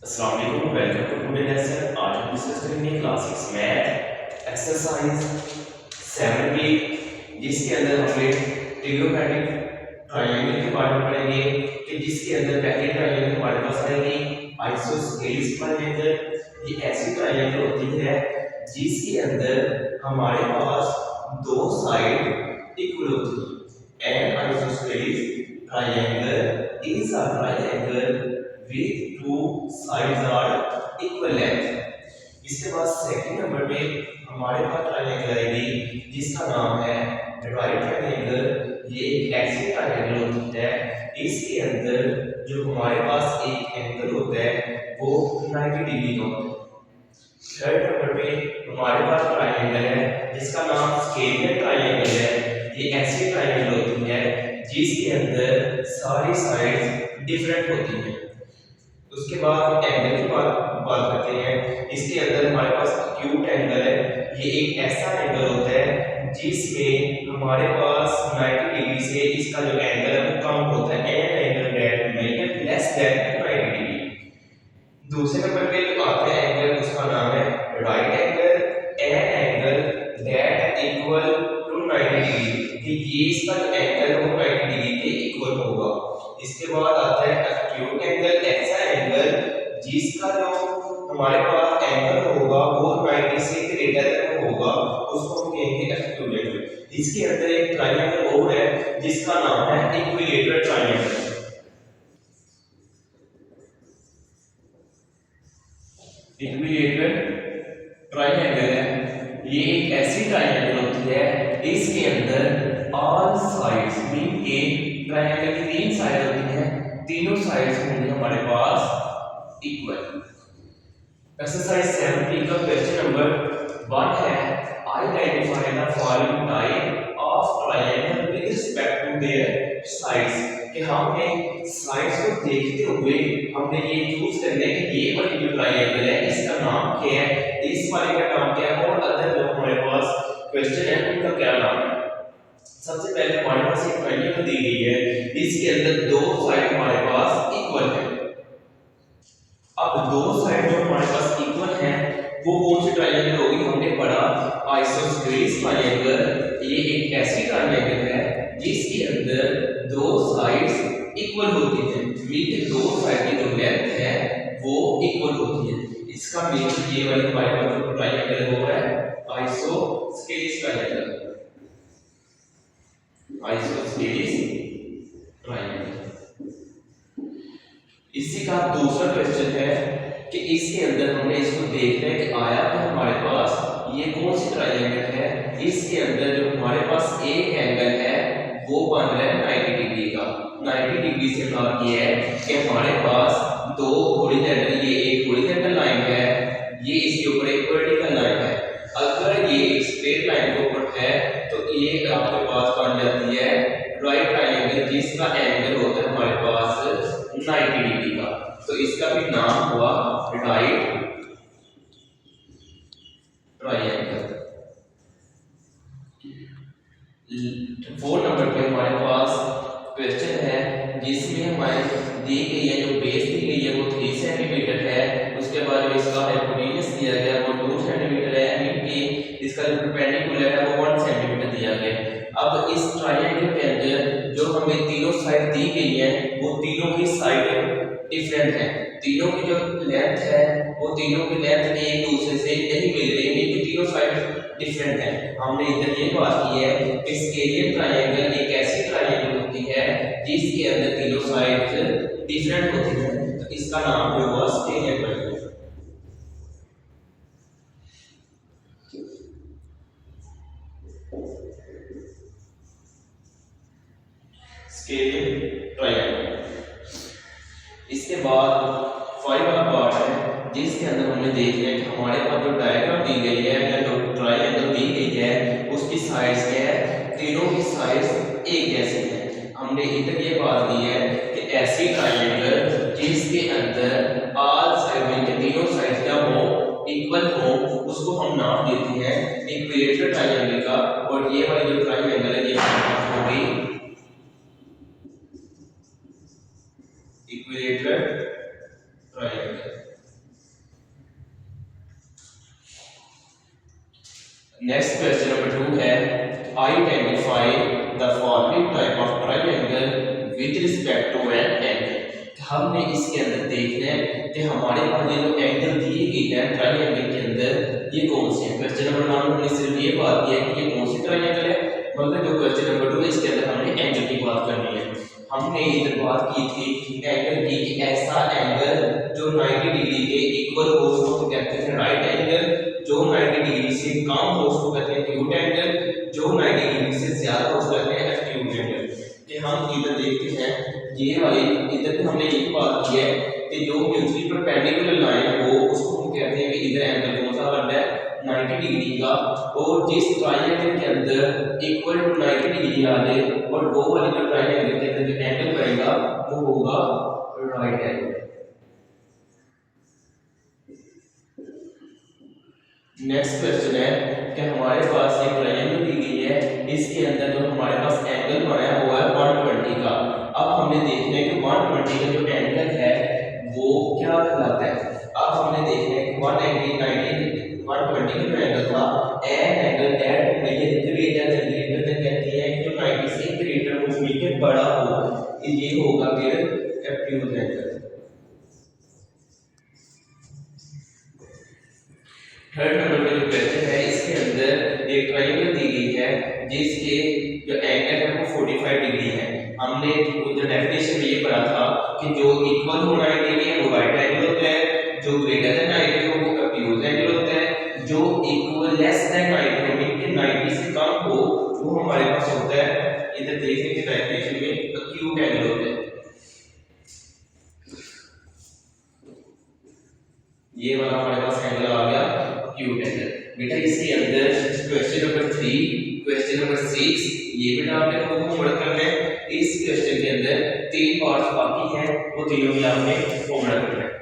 अस्सलाम वालेकुम, welcome to today lesson. आज हम डिस्कस करेंगे क्लास 6 मैथ एक्सरसाइज 7 की, जिसके अंदर हमने ट्रिग्नोमेट्रिक ट्रायंगल के बारे में पढ़ेंगे कि जिसके अंदर पहली ट्रायंगल हमारे पास आएगी आइसोस्केलिस ट्रायंगल। ये ऐसी ट्रायंगल होती है जिसके अंदर हमारे पास दो साइड इक्वल होती है। An isosceles triangle is a triangle with two sides are equal length। इसके बाद सेकंड नंबर पे हमारे पास ट्रायंगल आएगी जिसका नाम है राइट ट्रायंगल। ये एक ऐसी ट्रायंगल होती है इसके अंदर जो हमारे पास एक एंगल होता है वो 90 डिग्री का होता है। थर्ड नंबर पे हमारे पास ट्रायंगल है जिसका नाम स्केलियन ट्रायंगल है। ये ऐसी ट्रायंगल होती है जिसके अंदर सारी साइड्स डिफरेंट होती हैं। उसके बाद एंगल की बात करते हैं। इसके अंदर हमारे पास एक्यूट एंगल है। ये एक ऐसा एंगल होता है जिसमें हमारे पास 90 डिग्री से इसका जो एंगल है वो कम होता है। An angle that make it less than 90 degree. दूसरे नंबर पे जो आता है एंगल उसका नाम है right angle. An angle that equal to 90 degree कि ये इसका जो एंगल है वो 90 डिग्री के इक्वल होगा। इसके बाद आता है एक्यूट एंगल। ऐसा एंगल जिसका जो हमारे पास एंगल होगा वो 90 से ग्रेटर तक होगा, उसको हम कहेंगे एक्यूट एंगल। इसके अंदर एक ट्रायंगल और है जिसका नाम है इक्विलेटरल ट्रायंगल। इक्विलेटरल ट्रायंगल है ये एक ऐसी ट्रायंगल होती है इसके अंदर ऑल साइड्स मीन के ट्रायंगल की तीन साइड होती हैं, तीनों साइड्स होंगी हमारे पास इक्वल। एक्सरसाइज 7 का क्वेश्चन नंबर 1 है identify the following type of triangle with respect to their sides. कि हमने साइड्स को देखते हुए हमने ये चूज करना है कि ये वाली जो ट्रायंगल है इसका नाम क्या है, इस वाले का नाम क्या है और अदर जो हमारे पास क्वेश्चन है उनका क्या नाम है। सबसे पहले हमारे पास एक ट्रायंगल दी गई है, इसके अंदर दो साइड हमारे पास इक्वल है। अब दो साइड जो हमारे पास इक्वल है वो कौन सी ट्रायंगल होगी, हमने पढ़ा आइसोस्केलिस ट्रायंगल। ये एक ऐसी ट्रायंगल है जिसके अंदर दो साइड्स इक्वल होती हैं, मीन दो साइड की जो लेंथ है वो इक्वल होती है। इसका मीन ये वाली हमारे पास जो ट्रायंगल वो है आइसोस्केलिस ट्रायंगल। Isosceles triangle. इसी का दूसरा क्वेश्चन है कि इसके अंदर हमने इसको देखना है कि आया कि हमारे पास ये कौन सी ट्रायंगल है। इसके अंदर जो हमारे पास एक एंगल है वो बन रहा है 90 डिग्री का। 90 डिग्री से मतलब ये है कि हमारे पास दो हॉरिजॉन्टल, ये एक हॉरिजॉन्टल लाइन है, ये इसके ऊपर एक वर्टिकल लाइन है। अगर ये एक स्ट्रेट लाइन के ऊपर है तो ये आपके पास बन जाती है राइट ट्रायंगल जिसका एंगल होता है हमारे पास 90 डिग्री का। तो इसका भी नाम हुआ राइट ट्रायंगल। 4 नंबर पे हमारे पास क्वेश्चन है जिसमें हमारे दी गई है, जो बेस दी गई है वो 3 सेंटीमीटर है। उसके बाद जो इसका हाइपोटेन्यूज दिया गया वो 2 सेंटीमीटर है, मीन कि इसका जो परपेंडिकुलर है वो 1 सेंटीमीटर दिया गया। अब इस ट्रायंगल के अंदर जो हमें तीनों साइड दी गई है वो तीनों की साइड डिफरेंट है। तीनों की जो लेंथ है वो तीनों की लेंथ एक दूसरे से नहीं मिल रही, क्योंकि तीनों साइड डिफरेंट है। हमने इधर ये बात की है कि स्केलियन ट्रायंगल एक ऐसी ट्रायंगल होती है जिसके अंदर तीनों साइड डिफरेंट होती है, तो इसका नाम जो हुआ स्केलियन ट्रायंगल। Scalene triangle. इसके बाद 5 वाला पार्ट है जिसके अंदर हमने देखना है कि हमारे पास जो डायग्राम दी गई है या जो ट्रायंगल दी गई है उसकी साइड्स क्या है, तीनों की साइड्स एक जैसी है। हमने इधर ये बात की है कि ऐसी ट्रायंगल जिसके अंदर ऑल साइड के तीनों साइड्स क्या हो, इक्वल हो, उसको हम नाम देते हैं इक्विलेटरल ट्रायंगल का। और ये वाली जो ट्रायंगल है ये होगी equilateral triangle. Next question number 2 है identify the following type of triangle with respect to an angle. हमने इसके अंदर देखना है कि हमारे पास ये जो एंगल दिए गए हैं ट्रायंगल के अंदर ये कौन से हैं। क्वेश्चन नंबर 1 में हमने सिर्फ ये बात की है कि ये कौन सी ट्रायंगल है, मगर जो क्वेश्चन नंबर 2 है इसके अंदर हमने एंगल की बात करनी है। हमने इधर बात की थी एंगल की कि ऐसा एंगल जो 90 डिग्री के इक्वल हो उसको कहते हैं राइट एंगल, जो 90 डिग्री से कम हो उसको कहते हैं एक्यूट एंगल, जो 90 डिग्री से ज्यादा हो उसको कहते हैं एक्यूट एंगल। कि हम इधर देखते हैं ये वाली इधर भी हमने एक बात की है कि जो म्यूचुअली परपेंडिकुलर लाइन हो उसको हम कहते हैं कि इधर एंगल कौन सा बन रहा है 90 डिग्री का, और जिस ट्रायंगल के अंदर इक्वल टू 90 डिग्री आ जाए और वो वाली जो ट्रायंगल के अंदर जो एंगल बनेगा वो होगा राइट एंगल। नेक्स्ट क्वेश्चन है कि हमारे पास एक ट्रायंगल दी गई है, इसके अंदर जो हमारे पास एंगल बना है वो है 120 का। अब हमने देखना है कि 120 का जो एंगल है वो क्या कहलाता है। अब हमने देखना है कि 180 90 120 का जो एंगल था N angle that greater than कहते हैं कि जो 90 से ग्रेटर हो मिलकर बड़ा हो, ये होगा फिर एक्यूट एंगल। थर्ड नंबर का जो क्वेश्चन है इसके अंदर एक ट्रायंगल दी गई है जिसके जो एंगल है वो 45 डिग्री है। हमने जो डेफिनेशन में ये पढ़ा था कि जो इक्वल हो 90 के वो राइट एंगल होता है, जो ग्रेटर देन 90 हो वो एक्यूट एंगल होता है, जो इक्वल लेस देन 90 हो मीन कि 90 से कम हो वो हमारे पास होता है इधर देखने के डेफिनेशन में एक्यूट एंगल होता है। ये वाला हमारे पास एंगल आ गया एक्यूट एंगल। बेटा इसके अंदर क्वेश्चन नंबर 3 क्वेश्चन नंबर 6 ये बेटा आपने होमवर्क करना है। इस क्वेश्चन के अंदर 3 पार्ट्स बाकी हैं, वो तीनों भी आपने होमवर्क करना है।